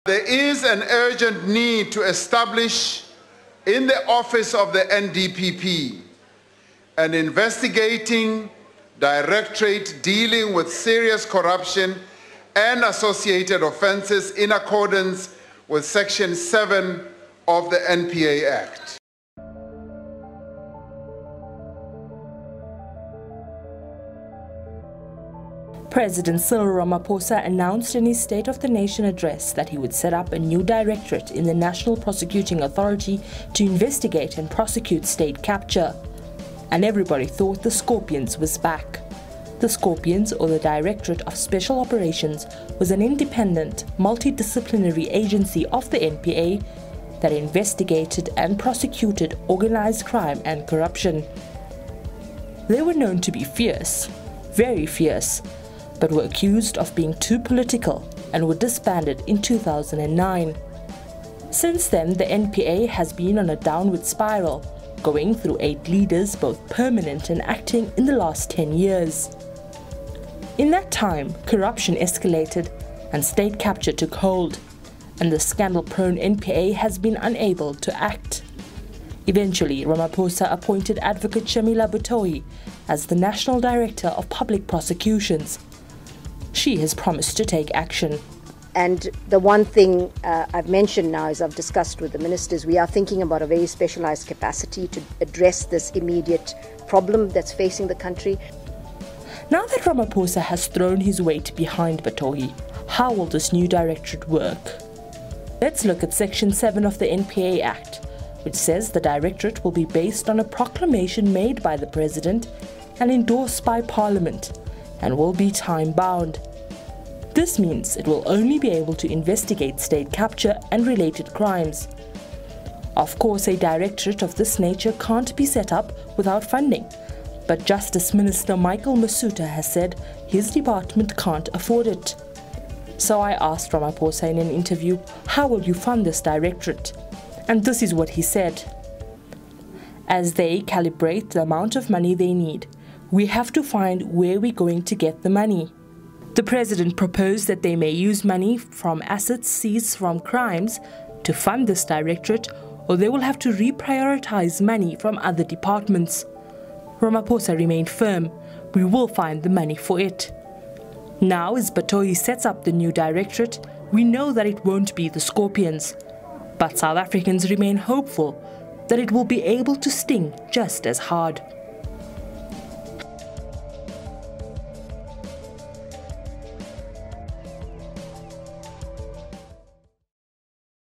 There is an urgent need to establish in the office of the NDPP an investigating directorate dealing with serious corruption and associated offences in accordance with Section 7 of the NPA Act. President Cyril Ramaphosa announced in his State of the Nation address that he would set up a new directorate in the National Prosecuting Authority to investigate and prosecute state capture. And everybody thought the Scorpions was back. The Scorpions, or the Directorate of Special Operations, was an independent, multidisciplinary agency of the NPA that investigated and prosecuted organized crime and corruption. They were known to be fierce, very fierce, but were accused of being too political and were disbanded in 2009. Since then, the NPA has been on a downward spiral, going through 8 leaders, both permanent and acting, in the last 10 years. In that time, corruption escalated and state capture took hold, and the scandal-prone NPA has been unable to act. Eventually, Ramaphosa appointed Advocate Shamila Butoi as the National Director of Public Prosecutions. She has promised to take action. And the one thing I've mentioned now is I've discussed with the ministers, we are thinking about a very specialized capacity to address this immediate problem that's facing the country. Now that Ramaphosa has thrown his weight behind Butoi, how will this new directorate work? Let's look at Section 7 of the NPA Act, which says the directorate will be based on a proclamation made by the President and endorsed by Parliament, and will be time-bound. This means it will only be able to investigate state capture and related crimes. Of course, a directorate of this nature can't be set up without funding, but Justice Minister Michael Masuta has said his department can't afford it. So I asked Ramaphosa in an interview, how will you fund this directorate? And this is what he said. As they calibrate the amount of money they need, we have to find where we're going to get the money. The President proposed that they may use money from assets seized from crimes to fund this directorate, or they will have to reprioritize money from other departments. Ramaphosa remained firm, we will find the money for it. Now, as Butoi sets up the new directorate, we know that it won't be the Scorpions, but South Africans remain hopeful that it will be able to sting just as hard.